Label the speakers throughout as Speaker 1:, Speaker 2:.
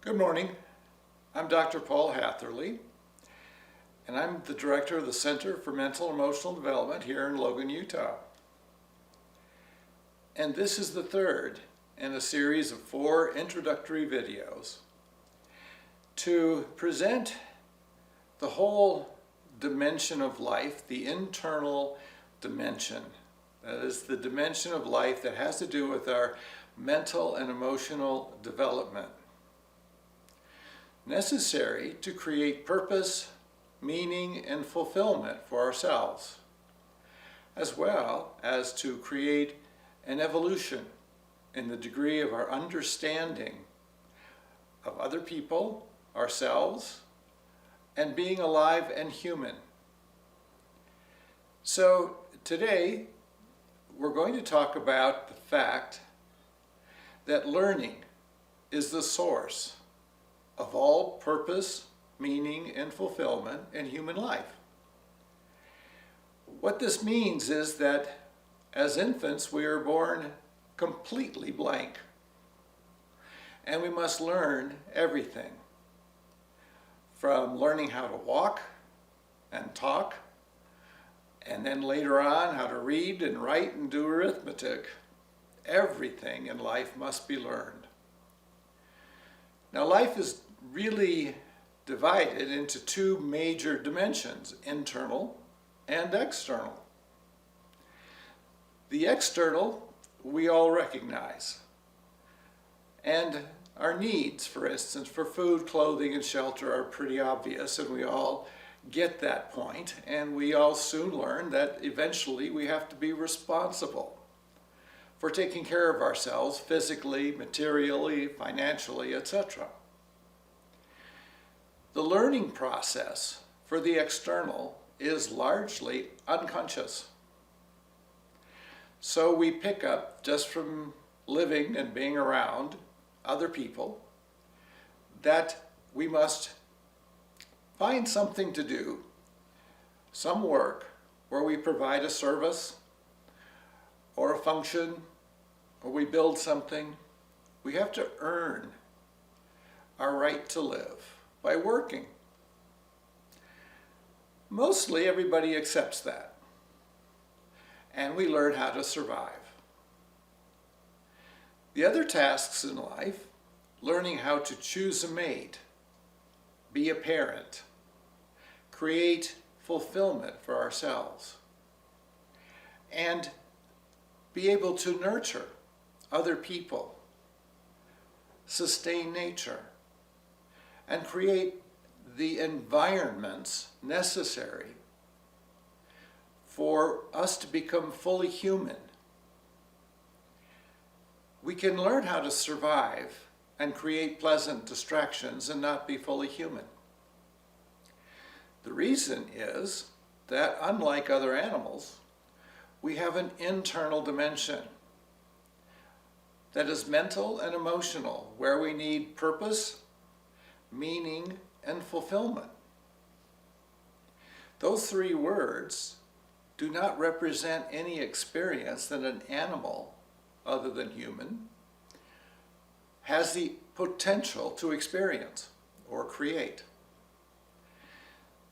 Speaker 1: Good morning. I'm Dr. Paul Hatherley, and I'm the director of the Center for Mental and Emotional Development here in Logan, Utah. And this is the third in a series of 4 introductory videos to present the whole dimension of life, the internal dimension. That is the dimension of life that has to do with our mental and emotional development, necessary to create purpose, meaning, and fulfillment for ourselves, as well as to create an evolution in the degree of our understanding of other people, ourselves, and being alive and human. So today, we're going to talk about the fact that learning is the source of all purpose, meaning, and fulfillment in human life. What this means is that as infants, we are born completely blank, and we must learn everything, from learning how to walk and talk, and then later on how to read and write and do arithmetic. Everything in life must be learned. Now, life is really divided into 2 major dimensions, internal and external. The external we all recognize, and our needs, for instance, for food, clothing, and shelter are pretty obvious, and we all get that point, and we all soon learn that eventually we have to be responsible for taking care of ourselves physically, materially, financially, etc. The learning process for the external is largely unconscious. So we pick up just from living and being around other people that we must find something to do, some work where we provide a service or a function, or we build something. We have to earn our right to live by working. Mostly everybody accepts that, and we learn how to survive. The other tasks in life, learning how to choose a mate, be a parent, create fulfillment for ourselves, and be able to nurture other people, sustain nature, and create the environments necessary for us to become fully human. We can learn how to survive and create pleasant distractions and not be fully human. The reason is that, unlike other animals, we have an internal dimension that is mental and emotional, where we need purpose, meaning, and fulfillment. Those 3 words do not represent any experience that an animal, other than human, has the potential to experience or create.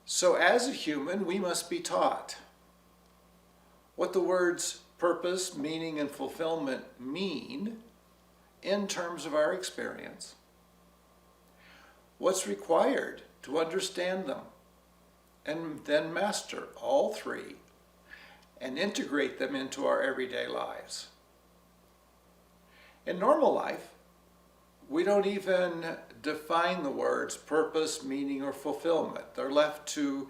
Speaker 1: So as a human, we must be taught what the words purpose, meaning, and fulfillment mean in terms of our experience, what's required to understand them, and then master all 3 and integrate them into our everyday lives. In normal life, we don't even define the words purpose, meaning, or fulfillment. They're left to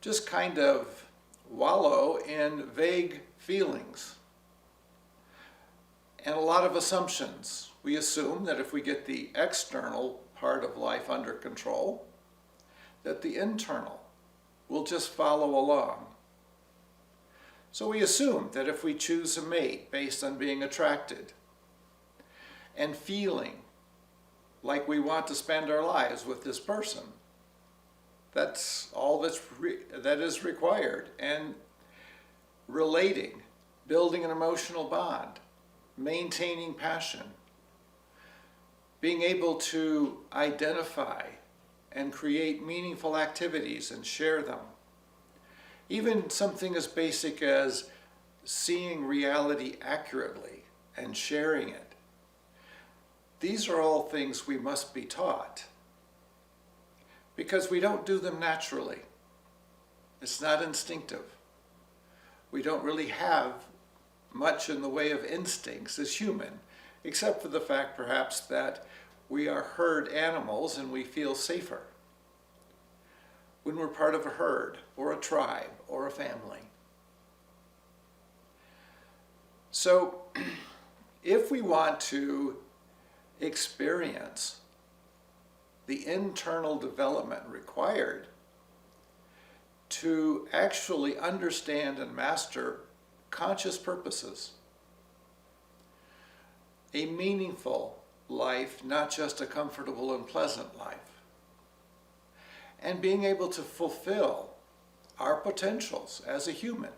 Speaker 1: just kind of wallow in vague feelings and a lot of assumptions. We assume that if we get the external part of life under control, that the internal will just follow along. So we assume that if we choose a mate based on being attracted and feeling like we want to spend our lives with this person, that's all that is required. And relating, building an emotional bond, maintaining passion, being able to identify and create meaningful activities and share them. Even something as basic as seeing reality accurately and sharing it. These are all things we must be taught because we don't do them naturally. It's not instinctive. We don't really have much in the way of instincts as human, except for the fact perhaps that we are herd animals and we feel safer when we're part of a herd or a tribe or a family. So if we want to experience the internal development required to actually understand and master conscious purposes, a meaningful life, not just a comfortable and pleasant life, and being able to fulfill our potentials as a human,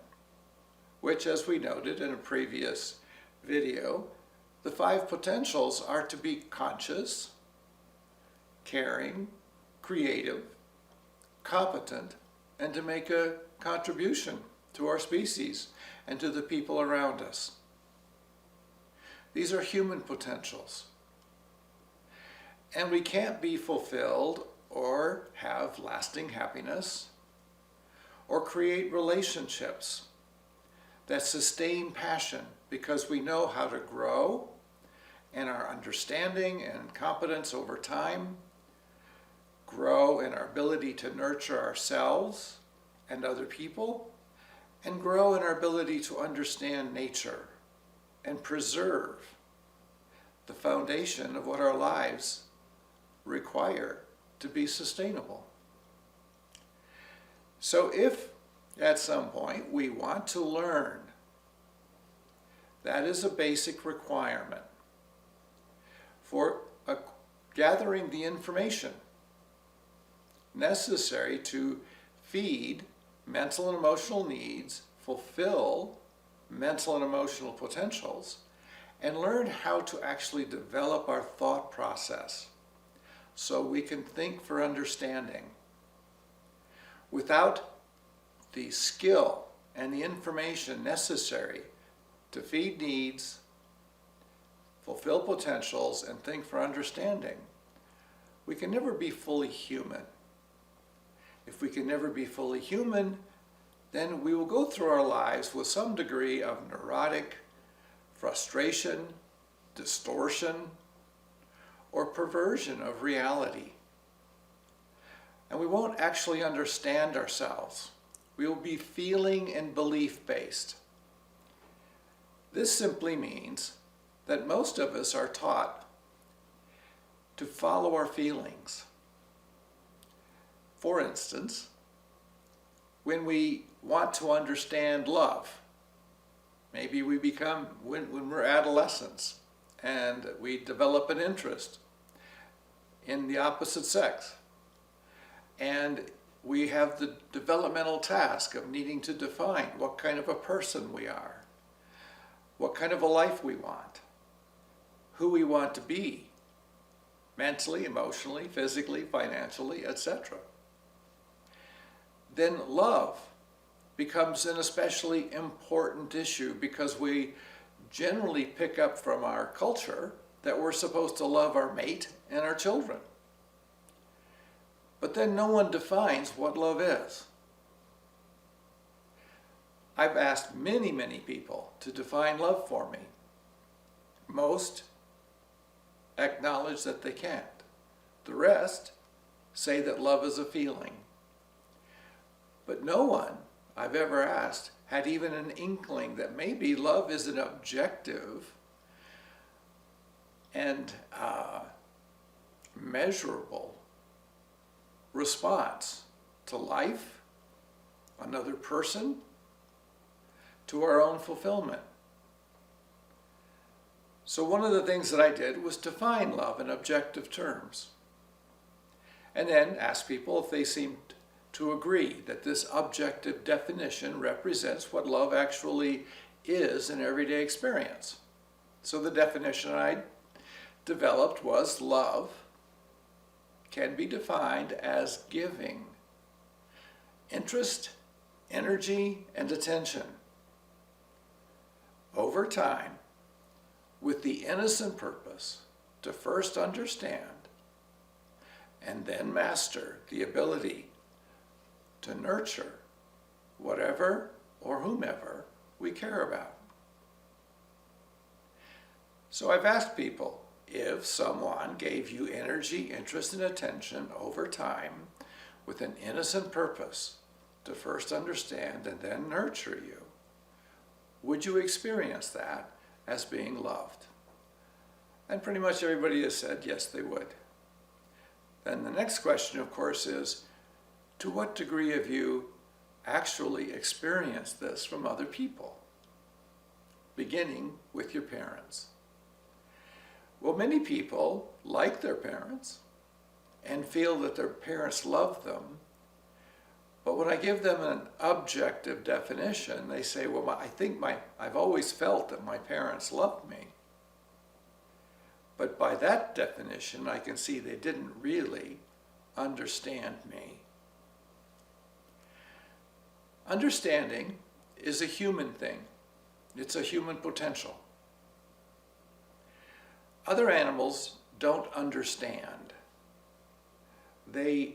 Speaker 1: which, as we noted in a previous video, the 5 potentials are to be conscious, caring, creative, competent, and to make a contribution to our species and to the people around us. These are human potentials. And we can't be fulfilled or have lasting happiness or create relationships that sustain passion because we know how to grow in our understanding and competence over time, grow in our ability to nurture ourselves and other people, and grow in our ability to understand nature and preserve the foundation of what our lives require to be sustainable. So if at some point we want to learn, that is a basic requirement for gathering the information necessary to feed mental and emotional needs, fulfill mental and emotional potentials, and learn how to actually develop our thought process so we can think for understanding. Without the skill and the information necessary to feed needs, fulfill potentials, and think for understanding, we can never be fully human. If we can never be fully human, then we will go through our lives with some degree of neurotic frustration, distortion, or perversion of reality. And we won't actually understand ourselves. We will be feeling and belief-based. This simply means that most of us are taught to follow our feelings. For instance, when we want to understand love, maybe we become, when we're adolescents and we develop an interest in the opposite sex, and we have the developmental task of needing to define what kind of a person we are, what kind of a life we want, who we want to be, mentally, emotionally, physically, financially, etc. Then love becomes an especially important issue because we generally pick up from our culture that we're supposed to love our mate and our children. But then no one defines what love is. I've asked many, many people to define love for me. Most acknowledge that they can't. The rest say that love is a feeling. But no one I've ever asked had even an inkling that maybe love is an objective and measurable response to life, another person, to our own fulfillment. So one of the things that I did was define love in objective terms, and then ask people if they seemed to agree that this objective definition represents what love actually is in everyday experience. So the definition I developed was love can be defined as giving interest, energy, and attention over time with the innocent purpose to first understand and then master the ability to nurture whatever or whomever we care about. So I've asked people, if someone gave you energy, interest, and attention over time with an innocent purpose to first understand and then nurture you, would you experience that as being loved? And pretty much everybody has said yes, they would. Then the next question, of course, is to what degree have you actually experienced this from other people, beginning with your parents? Well, many people like their parents and feel that their parents love them, but when I give them an objective definition, they say, well, I've always felt that my parents loved me. But by that definition, I can see they didn't really understand me. Understanding is a human thing. It's a human potential. Other animals don't understand. They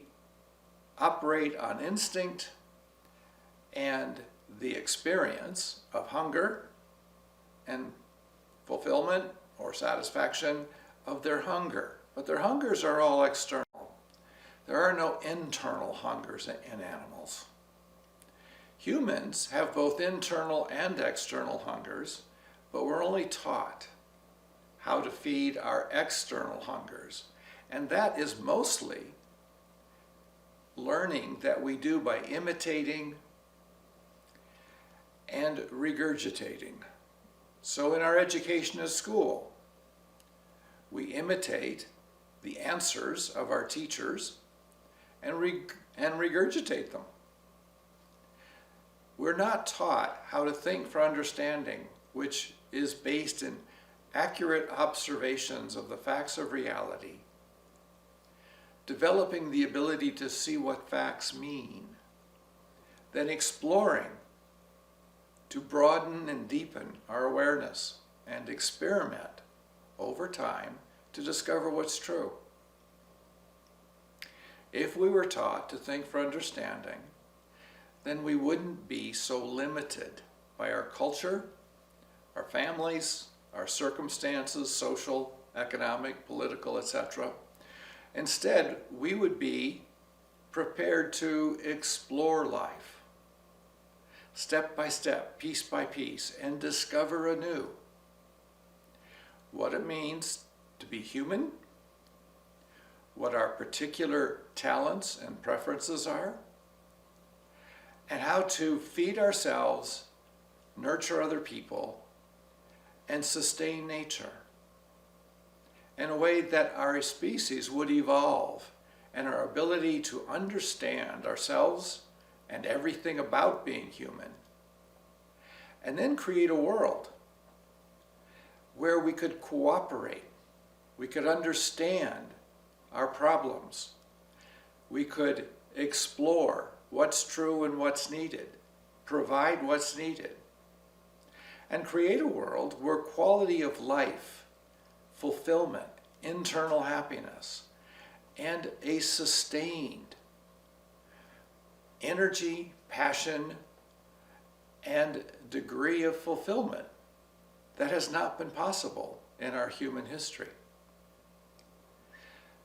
Speaker 1: operate on instinct and the experience of hunger and fulfillment or satisfaction of their hunger. But their hungers are all external. There are no internal hungers in animals. Humans have both internal and external hungers, but we're only taught how to feed our external hungers. And that is mostly learning that we do by imitating and regurgitating. So in our education at school, we imitate the answers of our teachers and regurgitate them. We're not taught how to think for understanding, which is based in accurate observations of the facts of reality, developing the ability to see what facts mean, then exploring to broaden and deepen our awareness and experiment over time to discover what's true. If we were taught to think for understanding, then we wouldn't be so limited by our culture, our families, our circumstances, social, economic, political, etc. Instead, we would be prepared to explore life, step by step, piece by piece, and discover anew what it means to be human, what our particular talents and preferences are, and how to feed ourselves, nurture other people, and sustain nature in a way that our species would evolve and our ability to understand ourselves and everything about being human, and then create a world where we could cooperate, we could understand our problems, we could explore what's true and what's needed, provide what's needed, and create a world where quality of life, fulfillment, internal happiness, and a sustained energy, passion, and degree of fulfillment that has not been possible in our human history.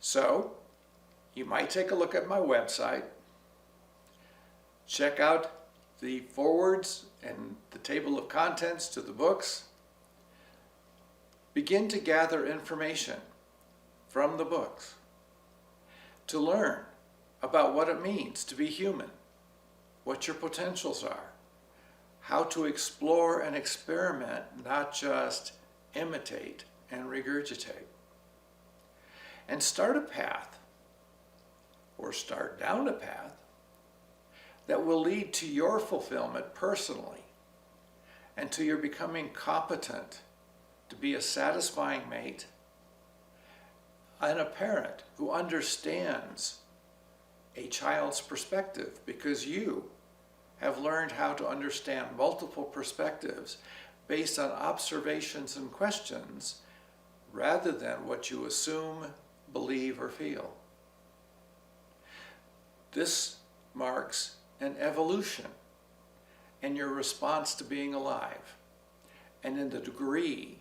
Speaker 1: So, you might take a look at my website, check out the forwards and the table of contents to the books. Begin to gather information from the books to learn about what it means to be human, what your potentials are, how to explore and experiment, not just imitate and regurgitate. And start a path, or start down a path, that will lead to your fulfillment personally and to your becoming competent to be a satisfying mate and a parent who understands a child's perspective, because you have learned how to understand multiple perspectives based on observations and questions rather than what you assume, believe, or feel. This marks an evolution in your response to being alive and in the degree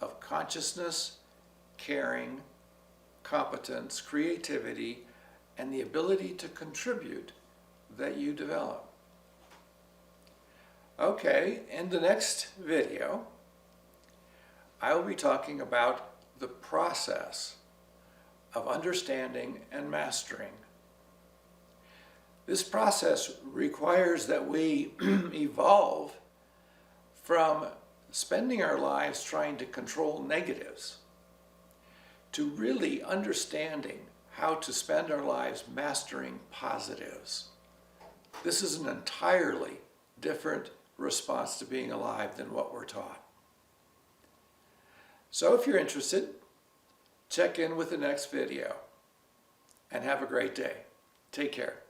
Speaker 1: of consciousness, caring, competence, creativity, and the ability to contribute that you develop. Okay, in the next video, I will be talking about the process of understanding and mastering. This process requires that we evolve from spending our lives trying to control negatives to really understanding how to spend our lives mastering positives. This is an entirely different response to being alive than what we're taught. So if you're interested, check in with the next video and have a great day. Take care.